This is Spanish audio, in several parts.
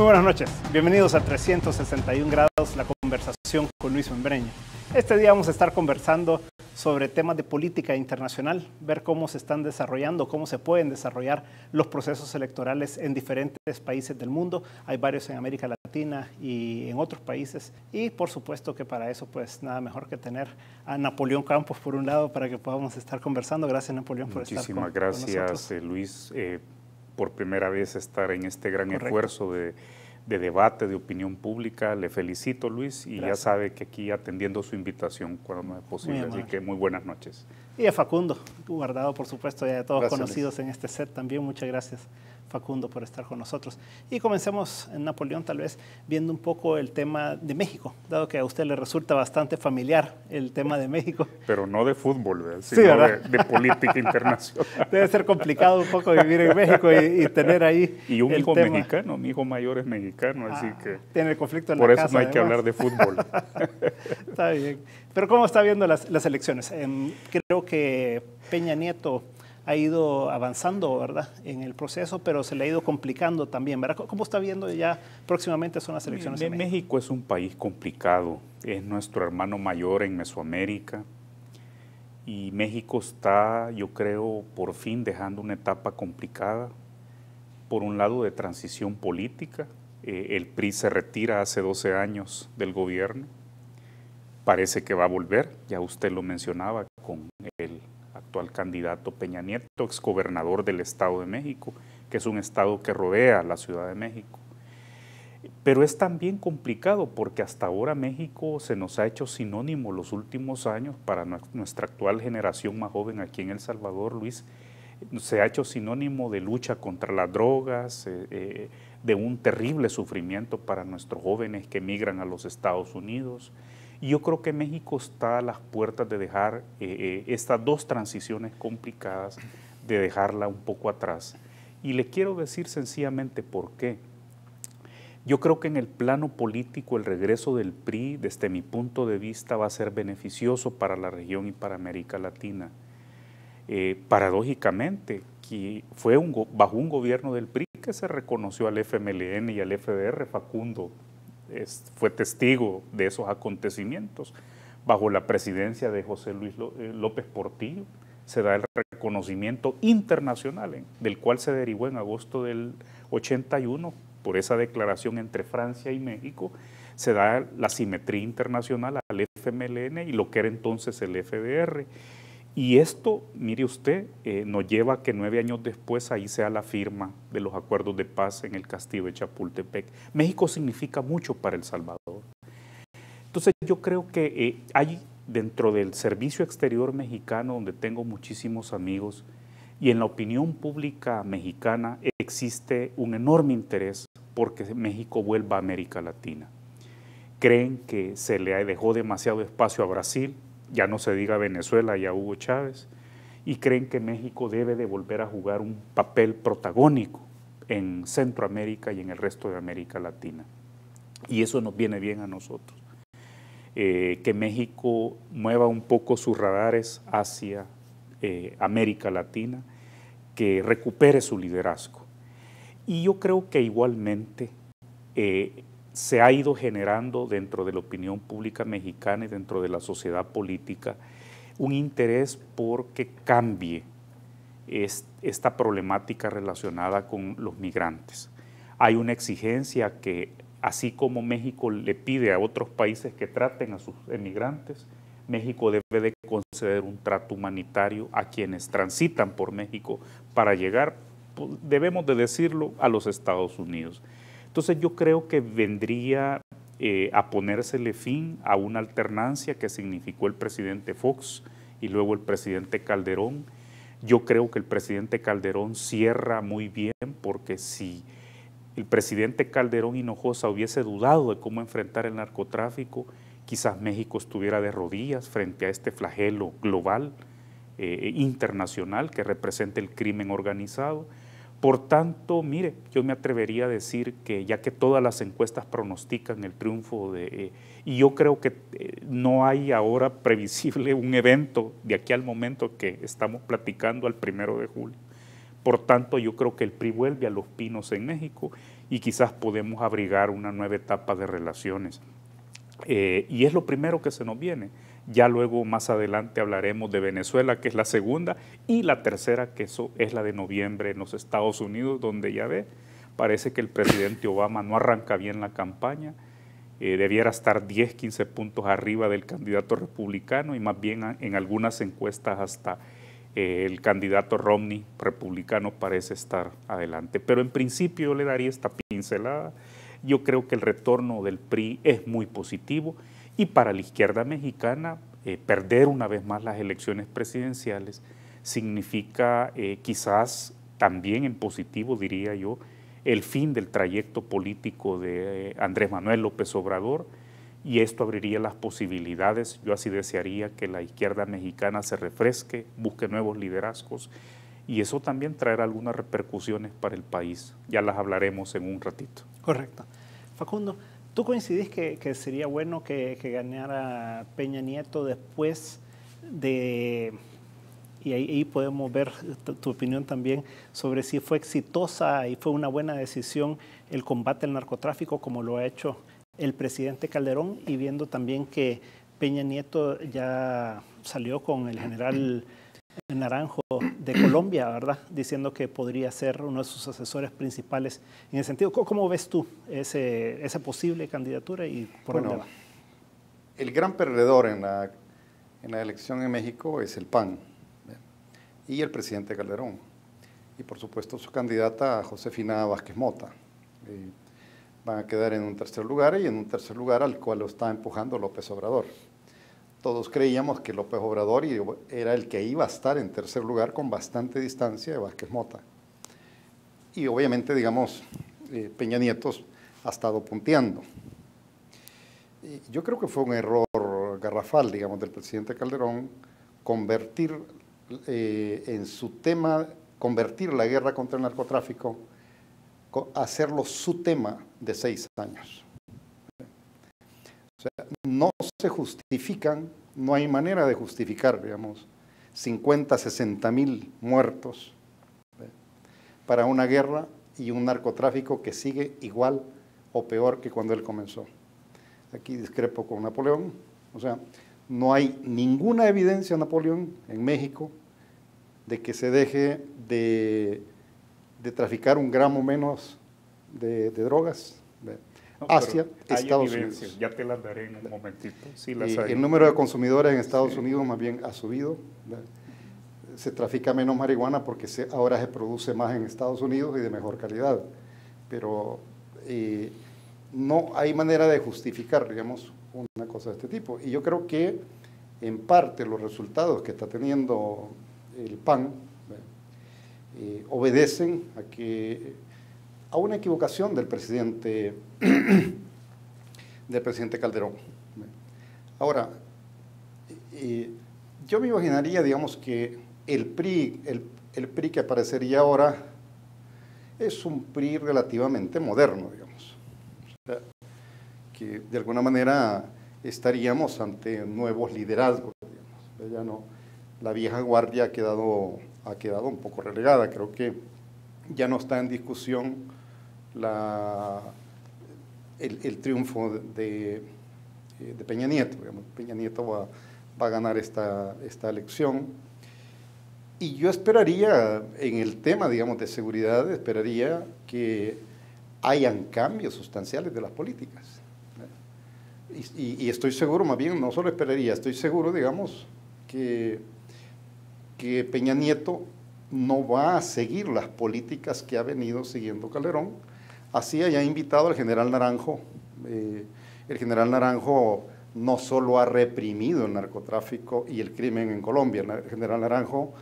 Muy buenas noches, bienvenidos a 361 grados, la conversación con Luis Membreño. Este día vamos a estar conversando sobre temas de política internacional, ver cómo se están desarrollando, cómo se pueden desarrollar los procesos electorales en diferentes países del mundo. Hay varios en América Latina y en otros países. Y por supuesto que para eso, pues nada mejor que tener a Napoleón Campos por un lado para que podamos estar conversando. Gracias, Napoleón, por estar con nosotros. Muchísimas gracias, Luis, por primera vez estar en este gran esfuerzo de debate, de opinión pública. Le felicito, Luis, y ya sabe que aquí atendiendo su invitación cuando es posible, así que muy buenas noches. Y a Facundo Guardado, por supuesto, ya de todos Gracias, conocidos Luis. En este set también. Muchas gracias, Facundo, por estar con nosotros. Y comencemos, Napoleón, tal vez viendo un poco el tema de México, dado que a usted le resulta bastante familiar el tema de México. Pero no de fútbol, ¿verdad? Sí, sino ¿verdad? de política internacional. Debe ser complicado un poco vivir en México y tener ahí Y un el hijo tema. mexicano, mi hijo mayor es mexicano, así que tiene el conflicto en por la eso casa, no hay que además. hablar de fútbol. Está bien. Pero ¿cómo está viendo las elecciones? Creo que Peña Nieto ha ido avanzando, ¿verdad?, en el proceso, pero se le ha ido complicando también, ¿verdad? ¿Cómo está viendo ya próximamente son las elecciones en México? México es un país complicado, es nuestro hermano mayor en Mesoamérica y México está, yo creo, por fin dejando una etapa complicada, por un lado de transición política. El PRI se retira hace 12 años del gobierno, parece que va a volver, ya usted lo mencionaba, con el actual candidato Peña Nieto, exgobernador del Estado de México, que es un estado que rodea la Ciudad de México. Pero es también complicado porque hasta ahora México se nos ha hecho sinónimo los últimos años para nuestra actual generación más joven aquí en El Salvador, Luis, se ha hecho sinónimo de lucha contra las drogas, de un terrible sufrimiento para nuestros jóvenes que emigran a los Estados Unidos. Y yo creo que México está a las puertas de dejar estas dos transiciones complicadas, de dejarla un poco atrás. Y le quiero decir sencillamente por qué. Yo creo que en el plano político el regreso del PRI, desde mi punto de vista, va a ser beneficioso para la región y para América Latina. Paradójicamente, que fue bajo un gobierno del PRI que se reconoció al FMLN y al FDR. Facundo fue testigo de esos acontecimientos. Bajo la presidencia de José Luis López Portillo se da el reconocimiento internacional, del cual se derivó en agosto del 81, por esa declaración entre Francia y México, se da la simetría internacional al FMLN y lo que era entonces el FDR. Y esto, mire usted, nos lleva a que 9 años después ahí sea la firma de los acuerdos de paz en el castillo de Chapultepec. México significa mucho para El Salvador. Entonces yo creo que hay dentro del servicio exterior mexicano, donde tengo muchísimos amigos, y en la opinión pública mexicana existe un enorme interés porque México vuelva a América Latina. Creen que se le dejó demasiado espacio a Brasil, ya no se diga Venezuela y a Hugo Chávez, y creen que México debe de volver a jugar un papel protagónico en Centroamérica y en el resto de América Latina. Y eso nos viene bien a nosotros. Que México mueva un poco sus radares hacia América Latina, que recupere su liderazgo. Y yo creo que igualmente se ha ido generando dentro de la opinión pública mexicana y dentro de la sociedad política un interés por que cambie esta problemática relacionada con los migrantes. Hay una exigencia que, así como México le pide a otros países que traten a sus emigrantes, México debe de conceder un trato humanitario a quienes transitan por México para llegar, debemos de decirlo, a los Estados Unidos. Entonces yo creo que vendría a ponérsele fin a una alternancia que significó el presidente Fox y luego el presidente Calderón. Yo creo que el presidente Calderón cierra muy bien, porque si el presidente Calderón Hinojosa hubiese dudado de cómo enfrentar el narcotráfico, quizás México estuviera de rodillas frente a este flagelo global, internacional, que representa el crimen organizado. Por tanto, mire, yo me atrevería a decir que ya que todas las encuestas pronostican el triunfo y yo creo que no hay ahora previsible un evento de aquí al momento que estamos platicando al 1 de julio. Por tanto, yo creo que el PRI vuelve a Los Pinos en México y quizás podemos abrigar una nueva etapa de relaciones. Y es lo primero que se nos viene. Ya luego más adelante hablaremos de Venezuela, que es la segunda, y la tercera, que eso es la de noviembre en los Estados Unidos, donde ya ve, parece que el presidente Obama no arranca bien la campaña, debiera estar 10, 15 puntos arriba del candidato republicano y más bien en algunas encuestas hasta el candidato Romney republicano parece estar adelante. Pero en principio yo le daría esta pincelada. Yo creo que el retorno del PRI es muy positivo y para la izquierda mexicana perder una vez más las elecciones presidenciales significa quizás también en positivo, diría yo, el fin del trayecto político de Andrés Manuel López Obrador, y esto abriría las posibilidades. Yo así desearía que la izquierda mexicana se refresque, busque nuevos liderazgos, y eso también traerá algunas repercusiones para el país. Ya las hablaremos en un ratito. Correcto. Facundo, ¿tú coincidís que sería bueno que ganara Peña Nieto después de... Y ahí podemos ver tu opinión también sobre si fue exitosa y fue una buena decisión el combate al narcotráfico como lo ha hecho el presidente Calderón, y viendo también que Peña Nieto ya salió con el general Naranjo de Colombia, ¿verdad? Diciendo que podría ser uno de sus asesores principales en ese sentido. ¿Cómo ves tú esa posible candidatura y por dónde va? El gran perdedor en la elección en México es el PAN y el presidente Calderón. Y por supuesto su candidata Josefina Vázquez Mota. Van a quedar en un tercer lugar, y en un tercer lugar al cual lo está empujando López Obrador. Todos creíamos que López Obrador era el que iba a estar en tercer lugar con bastante distancia de Vázquez Mota. Y obviamente, digamos, Peña Nieto ha estado punteando. Yo creo que fue un error garrafal, digamos, del presidente Calderón convertir en su tema, convertir la guerra contra el narcotráfico, hacerlo su tema de 6 años. O sea, no se justifican, no hay manera de justificar, digamos, 50, 60 mil muertos para una guerra y un narcotráfico que sigue igual o peor que cuando él comenzó. Aquí discrepo con Napoleón, o sea, no hay ninguna evidencia, Napoleón, en México, de que se deje de traficar un gramo menos de drogas hacia Estados Unidos. Ya te las daré en un momentito. Sí, el número de consumidores en Estados Unidos más bien ha subido. Se trafica menos marihuana porque ahora se produce más en Estados Unidos y de mejor calidad. Pero no hay manera de justificar, digamos, una cosa de este tipo. Y yo creo que en parte los resultados que está teniendo el PAN obedecen a una equivocación del presidente Calderón. Ahora, yo me imaginaría, digamos, que el PRI que aparecería ahora es un PRI relativamente moderno, digamos. O sea, que de alguna manera estaríamos ante nuevos liderazgos, digamos. Ya no, la vieja guardia ha quedado un poco relegada. Creo que ya no está en discusión el triunfo de Peña Nieto. Digamos. Peña Nieto va a ganar esta elección. Y yo esperaría, en el tema, digamos, de seguridad, esperaría que hayan cambios sustanciales de las políticas. Y estoy seguro, más bien, no solo esperaría, estoy seguro, digamos, que Peña Nieto no va a seguir las políticas que ha venido siguiendo Calderón. Así haya invitado al general Naranjo. El general Naranjo no solo ha reprimido el narcotráfico y el crimen en Colombia, el general Naranjo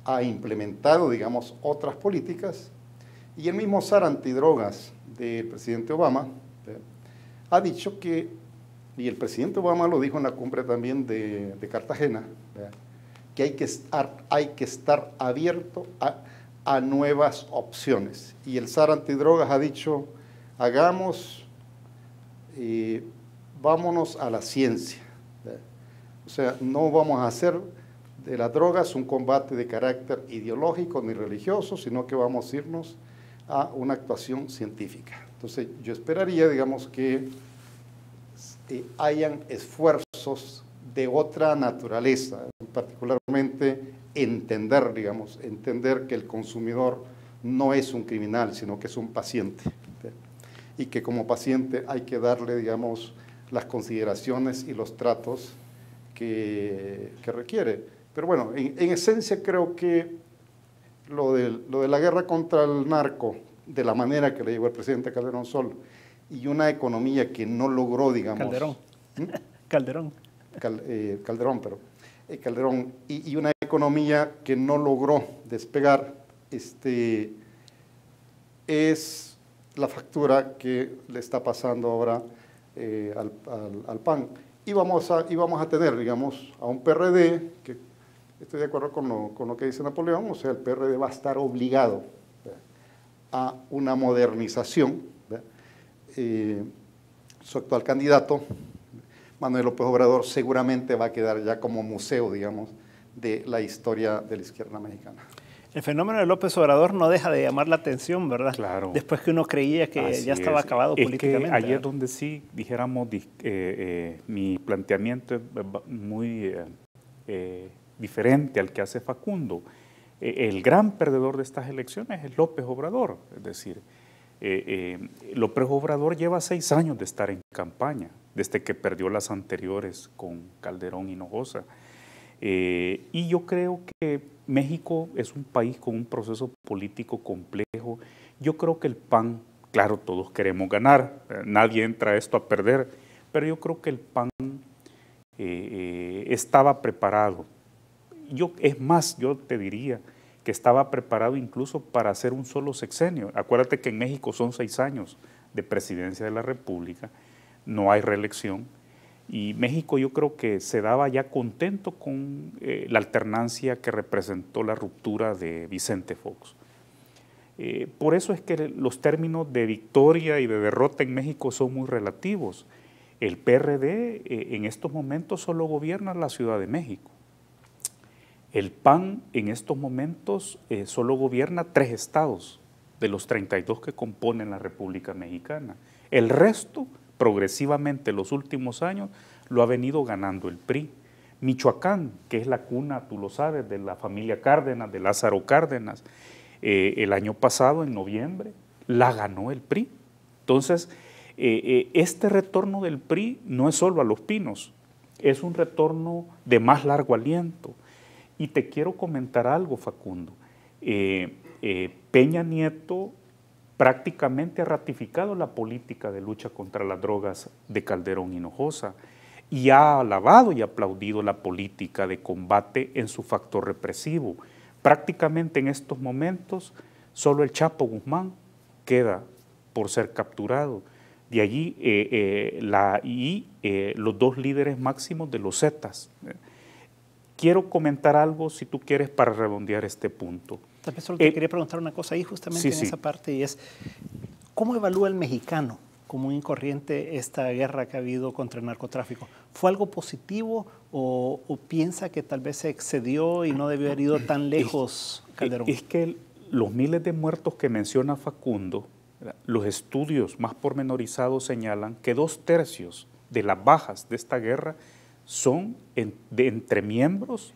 ha implementado, digamos, otras políticas, y el mismo SAR antidrogas del presidente Obama ha dicho que, y el presidente Obama lo dijo en la cumbre también de Cartagena, que hay que estar abierto a nuevas opciones. Y el SAR antidrogas ha dicho, vámonos a la ciencia. O sea, no vamos a hacer de las drogas un combate de carácter ideológico ni religioso, sino que vamos a irnos a una actuación científica. Entonces, yo esperaría, digamos, que hayan esfuerzos de otra naturaleza, particularmente entender, digamos, entender que el consumidor no es un criminal, sino que es un paciente, y que como paciente hay que darle, digamos, las consideraciones y los tratos que requiere. Pero bueno, en esencia creo que lo de la guerra contra el narco, de la manera que le llevó el presidente Calderón solo, y una economía que no logró, digamos... Calderón. Calderón, y una economía que no logró despegar, es la factura que le está pasando ahora al PAN. Y vamos a tener, digamos, a un PRD, que estoy de acuerdo con lo que dice Napoleón, o sea, el PRD va a estar obligado a una modernización. Su actual candidato, Manuel López Obrador, seguramente va a quedar ya como museo, digamos, de la historia de la izquierda mexicana. El fenómeno de López Obrador no deja de llamar la atención, ¿verdad? Claro. Después que uno creía que Así ya estaba acabado políticamente. Que ahí es donde sí, dijéramos, mi planteamiento es muy diferente al que hace Facundo. El gran perdedor de estas elecciones es López Obrador, es decir, López Obrador lleva 6 años de estar en campaña, desde que perdió las anteriores con Calderón y Hinojosa. Y yo creo que México es un país con un proceso político complejo. Yo creo que el PAN, claro, todos queremos ganar, nadie entra a esto a perder, pero yo creo que el PAN estaba preparado. Es más, yo te diría que estaba preparado incluso para hacer un solo sexenio. Acuérdate que en México son 6 años de presidencia de la República, no hay reelección, y México yo creo que se daba ya contento con la alternancia que representó la ruptura de Vicente Fox. Por eso es que los términos de victoria y de derrota en México son muy relativos. El PRD en estos momentos solo gobierna la Ciudad de México. El PAN en estos momentos solo gobierna 3 estados de los 32 que componen la República Mexicana. El resto, progresivamente los últimos años, lo ha venido ganando el PRI. Michoacán, que es la cuna, tú lo sabes, de la familia Cárdenas, de Lázaro Cárdenas, el año pasado, en noviembre, la ganó el PRI. Entonces, este retorno del PRI no es solo a Los Pinos, es un retorno de más largo aliento. Y te quiero comentar algo, Facundo. Peña Nieto prácticamente ha ratificado la política de lucha contra las drogas de Calderón y Hinojosa y ha alabado y aplaudido la política de combate en su factor represivo. Prácticamente en estos momentos solo el Chapo Guzmán queda por ser capturado. De allí los 2 líderes máximos de los Zetas. Quiero comentar algo, si tú quieres, para redondear este punto. Tal vez solo te quería preguntar una cosa ahí justamente en esa parte, y es, ¿cómo evalúa el mexicano común y corriente esta guerra que ha habido contra el narcotráfico? ¿Fue algo positivo o piensa que tal vez se excedió y no debió haber ido tan lejos Calderón? Es que los miles de muertos que menciona Facundo, los estudios más pormenorizados señalan que 2/3 de las bajas de esta guerra son entre miembros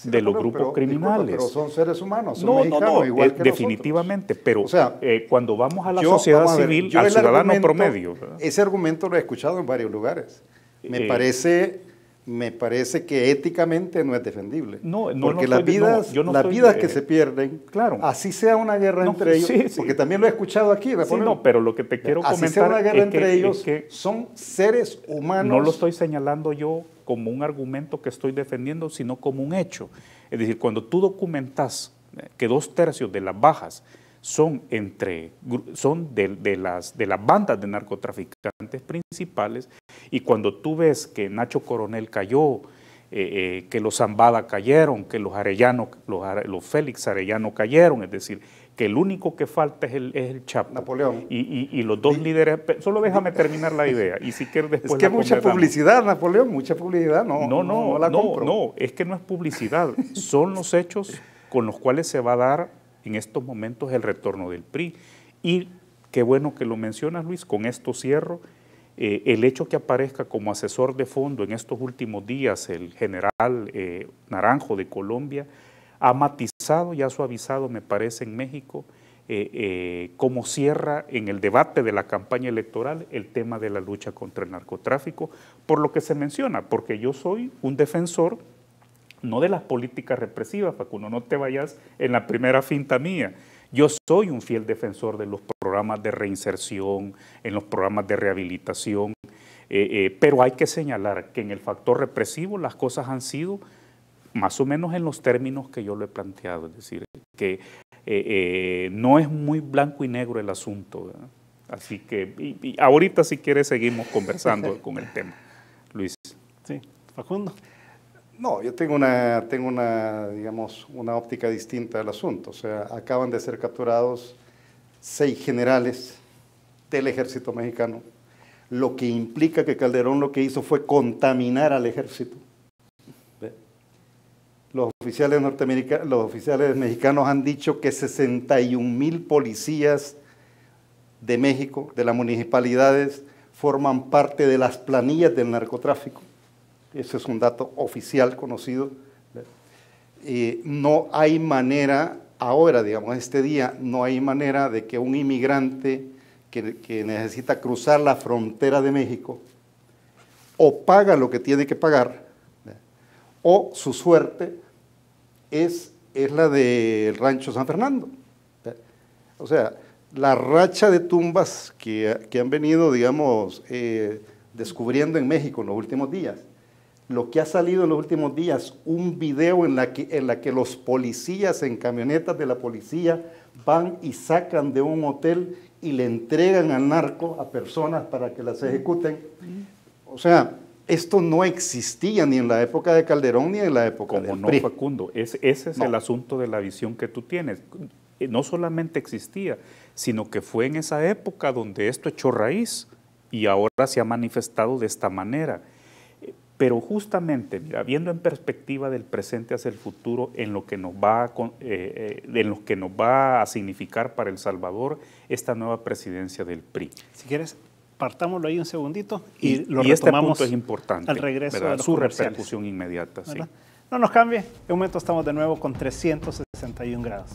de los grupos criminales. Pero son seres humanos, son mexicanos, igual que definitivamente, nosotros. pero o sea, cuando vamos a la sociedad civil, al ciudadano promedio, ¿verdad? Ese argumento lo he escuchado en varios lugares. Me parece que éticamente no es defendible. Porque las vidas que se pierden, claro, así sea una guerra entre ellos, porque también lo he escuchado aquí. Pero lo que te quiero comentar sea una guerra entre ellos, es que son seres humanos. No lo estoy señalando yo como un argumento que estoy defendiendo, sino como un hecho. Es decir, cuando tú documentas que 2/3 de las bajas son de las bandas de narcotraficantes principales, y cuando tú ves que Nacho Coronel cayó, que los Zambada cayeron, que los Félix Arellano cayeron, es decir, que el único que falta es el Chapo. Napoleón. Y los 2 líderes, solo déjame terminar la idea, y si quieres después es que mucha publicidad, Napoleón, mucha publicidad, no la compro. No, es que no es publicidad, son los hechos con los cuales se va a dar en estos momentos el retorno del PRI. Y qué bueno que lo mencionas, Luis, con esto cierro. El hecho que aparezca como asesor de fondo en estos últimos días el general Naranjo de Colombia ha matizado y ha suavizado, me parece, en México, como cierra en el debate de la campaña electoral el tema de la lucha contra el narcotráfico, por lo que se menciona, porque yo soy un defensor no de las políticas represivas, Facundo, no te vayas en la primera finta mía. Yo soy un fiel defensor de los programas de reinserción, en los programas de rehabilitación, pero hay que señalar que en el factor represivo las cosas han sido más o menos en los términos que yo lo he planteado, es decir, que no es muy blanco y negro el asunto, ¿verdad? Así que y ahorita si quieres seguimos conversando con el tema. Luis. Sí, Facundo. No, yo tengo digamos, una óptica distinta del asunto. O sea, acaban de ser capturados 6 generales del ejército mexicano, lo que implica que Calderón lo que hizo fue contaminar al ejército. Los oficiales mexicanos han dicho que 61,000 policías de México, de las municipalidades, forman parte de las planillas del narcotráfico. Ese es un dato oficial conocido. No hay manera, ahora, digamos, este día, no hay manera de que un inmigrante que necesita cruzar la frontera de México o paga lo que tiene que pagar, o su suerte es la del Rancho San Fernando. O sea, la racha de tumbas que han venido, digamos, descubriendo en México en los últimos días, lo que ha salido en los últimos días, un video en la que los policías en camionetas de la policía van y sacan de un hotel y le entregan al narco a personas para que las ejecuten. O sea, esto no existía ni en la época de Calderón ni en la época del PRI. No, Facundo, ese es el asunto de la visión que tú tienes. No solamente existía, sino que fue en esa época donde esto echó raíz y ahora se ha manifestado de esta manera. Pero justamente, mira, viendo en perspectiva del presente hacia el futuro, en lo que nos va a significar para El Salvador esta nueva presidencia del PRI. Si quieres, partámoslo ahí un segundito y lo este retomamos punto es importante, al regreso de los su comerciales. repercusión inmediata. Sí. No nos cambie, en un momento estamos de nuevo con 361 grados.